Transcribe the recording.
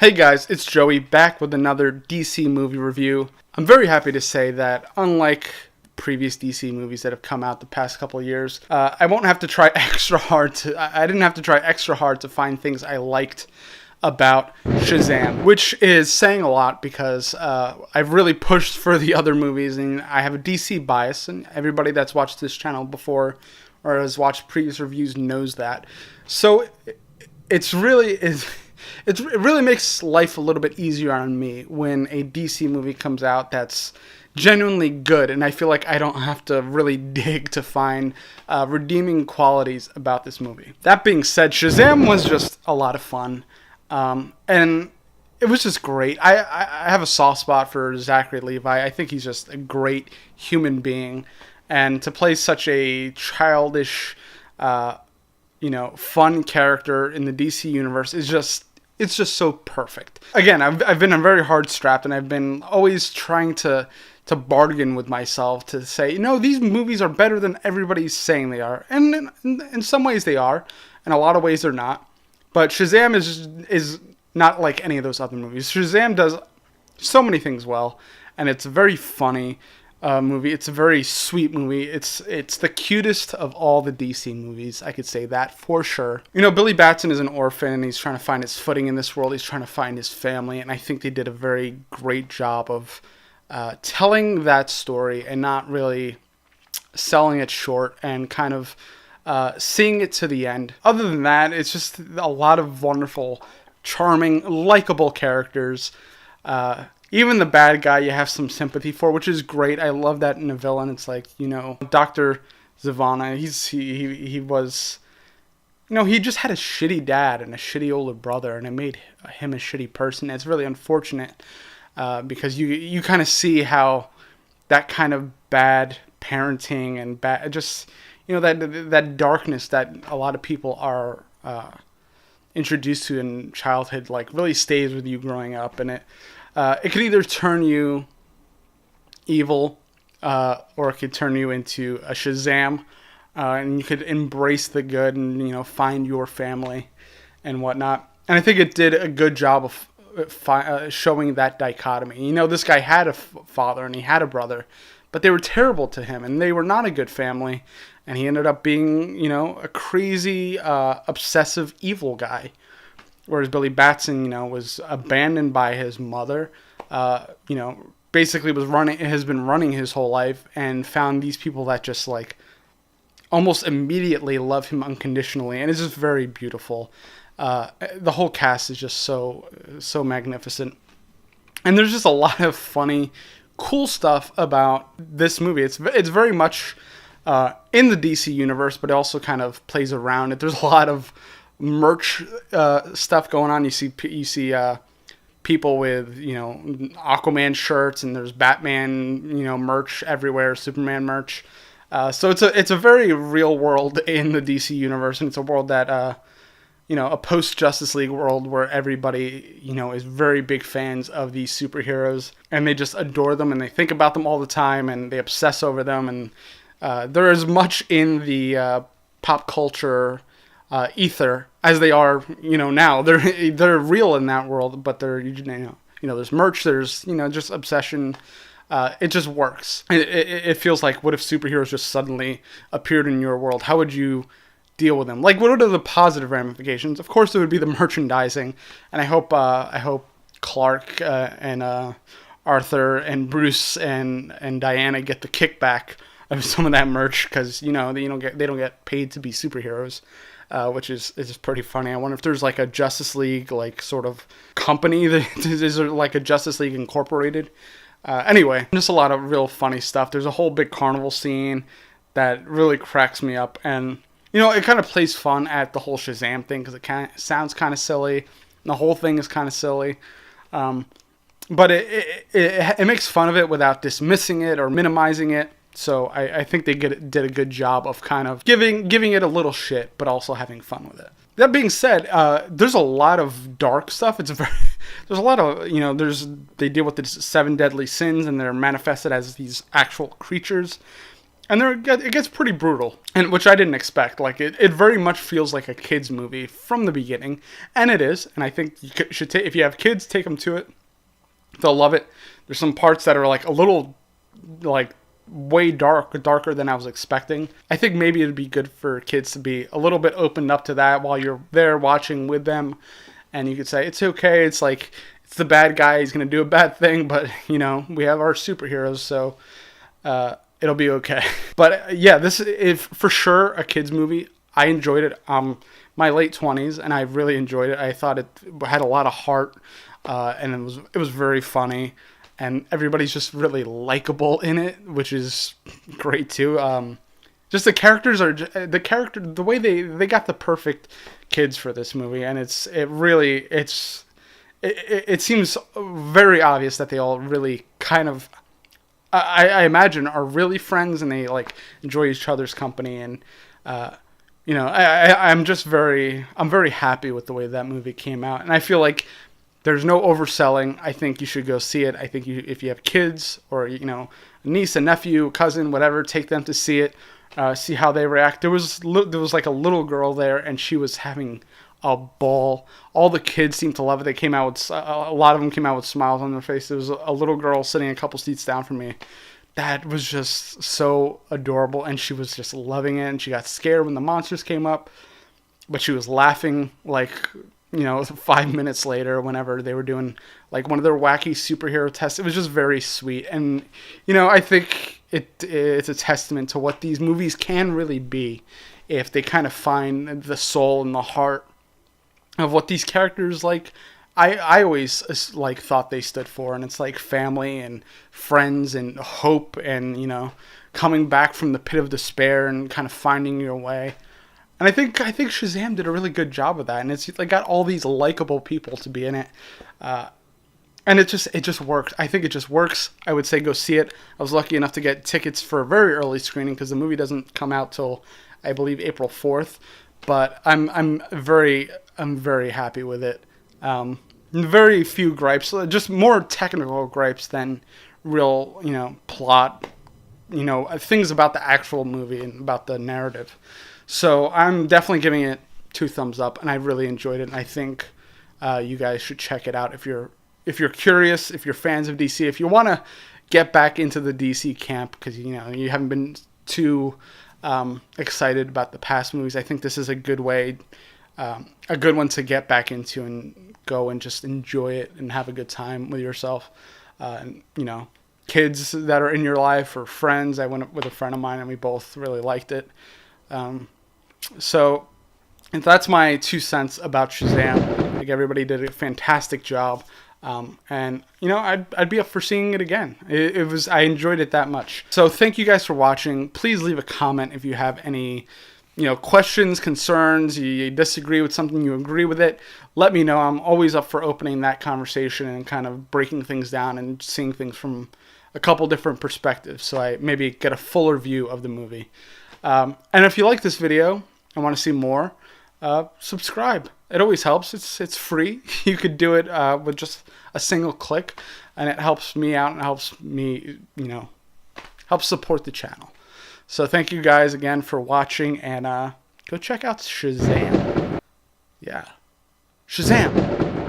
Hey guys, it's Joey back with another DC movie review. I'm very happy to say that unlike previous DC movies that have come out the past couple of years, I won't have to try extra hard I didn't have to try extra hard to find things I liked about Shazam, which is saying a lot because I've really pushed for the other movies and I have a DC bias, and everybody that's watched this channel before or has watched previous reviews knows that. So it really makes life a little bit easier on me when a DC movie comes out that's genuinely good, and I feel like I don't have to really dig to find redeeming qualities about this movie. That being said, Shazam was just a lot of fun, and it was just great. I have a soft spot for Zachary Levi. I think he's just a great human being, and to play such a childish, fun character in the DC universe is just... it's just so perfect. Again, I've been very hard strapped, and I've been always trying to bargain with myself to say, no, these movies are better than everybody's saying they are. And in some ways they are. In a lot of ways they're not. But Shazam is not like any of those other movies. Shazam does so many things well, and it's a very funny movie. It's a very sweet movie. It's the cutest of all the DC movies. I could say that for sure. You know, Billy Batson is an orphan, and he's trying to find his footing in this world. He's trying to find his family, and I think they did a very great job of telling that story and not really selling it short and kind of seeing it to the end. Other than that, it's just a lot of wonderful, charming, likable characters. Even the bad guy you have some sympathy for, which is great. I love that in a villain. It's like, Dr. Zavanna, he was, he just had a shitty dad and a shitty older brother, and it made him a shitty person. It's really unfortunate because you kind of see how that kind of bad parenting and bad, just, that darkness that a lot of people are introduced to in childhood, like, really stays with you growing up, and it could either turn you evil, or it could turn you into a Shazam, and you could embrace the good and, find your family and whatnot. And I think it did a good job of showing that dichotomy. This guy had a father and he had a brother, but they were terrible to him, and they were not a good family, and he ended up being, a crazy, obsessive, evil guy. Whereas Billy Batson, was abandoned by his mother, basically has been running his whole life, and found these people that just, like, almost immediately love him unconditionally, and it's just very beautiful. The whole cast is just so magnificent. And there's just a lot of funny, cool stuff about this movie. It's very much in the DC universe, but it also kind of plays around it. There's a lot of merch stuff going on. You see people with Aquaman shirts, and there's Batman merch everywhere, Superman merch. So it's a very real world in the DC universe, and it's a world that a post Justice League world where everybody is very big fans of these superheroes, and they just adore them, and they think about them all the time, and they obsess over them, and they're as much in the pop culture ether as they are, now. They're real in that world, but they're, there's merch, there's, just obsession. It just works. It feels like, what if superheroes just suddenly appeared in your world? How would you deal with them? Like, what are the positive ramifications? Of course, it would be the merchandising, and I hope Clark and Arthur and Bruce and Diana get the kickback of some of that merch, because they don't get paid to be superheroes. Which is pretty funny. I wonder if there's like a Justice League like sort of company that is there like a Justice League Incorporated. Anyway, just a lot of real funny stuff. There's a whole big carnival scene that really cracks me up, and it kind of plays fun at the whole Shazam thing, because it sounds kind of silly, and the whole thing is kind of silly. But it makes fun of it without dismissing it or minimizing it. So I think they did a good job of kind of giving it a little shit, but also having fun with it. That being said, there's a lot of dark stuff. There's a lot of, they deal with the 7 deadly sins, and they're manifested as these actual creatures. and it gets pretty brutal, and which I didn't expect. Like it very much feels like a kids movie from the beginning, and it is. And I think you should take, if you have kids, take them to it. They'll love it. There's some parts that are like a little like way darker than I was expecting. I think maybe it'd be good for kids to be a little bit opened up to that while you're there watching with them, and you could say it's okay. It's like it's the bad guy. He's gonna do a bad thing, but you know we have our superheroes, so it'll be okay. But yeah, this is for sure a kids movie. I enjoyed it. My late 20s, and I really enjoyed it. I thought it had a lot of heart, and it was very funny. And everybody's just really likable in it, which is great too. Just the characters are the way they got the perfect kids for this movie, and it seems very obvious that they all really kind of I imagine are really friends, and they like enjoy each other's company, and you know I'm very happy with the way that movie came out, and I feel like there's no overselling. I think you should go see it. I think if you have kids or, you know, a niece, a nephew, cousin, whatever, take them to see it, see how they react. There was like a little girl there, and she was having a ball. All the kids seemed to love it. They came out with, a lot of them came out with smiles on their face. There was a little girl sitting a couple seats down from me. That was just so adorable, and she was just loving it, and she got scared when the monsters came up, but she was laughing like, you know, 5 minutes later, whenever they were doing like one of their wacky superhero tests. It was just very sweet. And, you know, I think it's a testament to what these movies can really be if they kind of find the soul and the heart of what these characters like. I always like thought they stood for, and it's like family and friends and hope and, you know, coming back from the pit of despair and kind of finding your way. And I think Shazam did a really good job of that, and it's like got all these likable people to be in it, and it just worked. I think it just works. I would say go see it. I was lucky enough to get tickets for a very early screening because the movie doesn't come out till I believe April 4th. But I'm very happy with it. Very few gripes, just more technical gripes than real, you know, plot, you know, things about the actual movie and about the narrative. So I'm definitely giving it 2 thumbs up, and I really enjoyed it. And I think you guys should check it out if you're curious, if you're fans of DC, if you want to get back into the DC camp because you know you haven't been too excited about the past movies. I think this is a good way, a good one to get back into and go and just enjoy it and have a good time with yourself. And you know, kids that are in your life or friends. I went with a friend of mine, and we both really liked it. So that's my 2 cents about Shazam. I think everybody did a fantastic job. And you know, I'd be up for seeing it again. I enjoyed it that much. So thank you guys for watching. Please leave a comment if you have any, you know, questions, concerns, you disagree with something, you agree with it. Let me know. I'm always up for opening that conversation and kind of breaking things down and seeing things from a couple different perspectives, so I maybe get a fuller view of the movie. And if you like this video and want to see more, subscribe. It always helps. It's free. You could do it with just a single click, and it helps me out and helps me, you know, helps support the channel. So thank you guys again for watching, and go check out Shazam. Yeah. Shazam!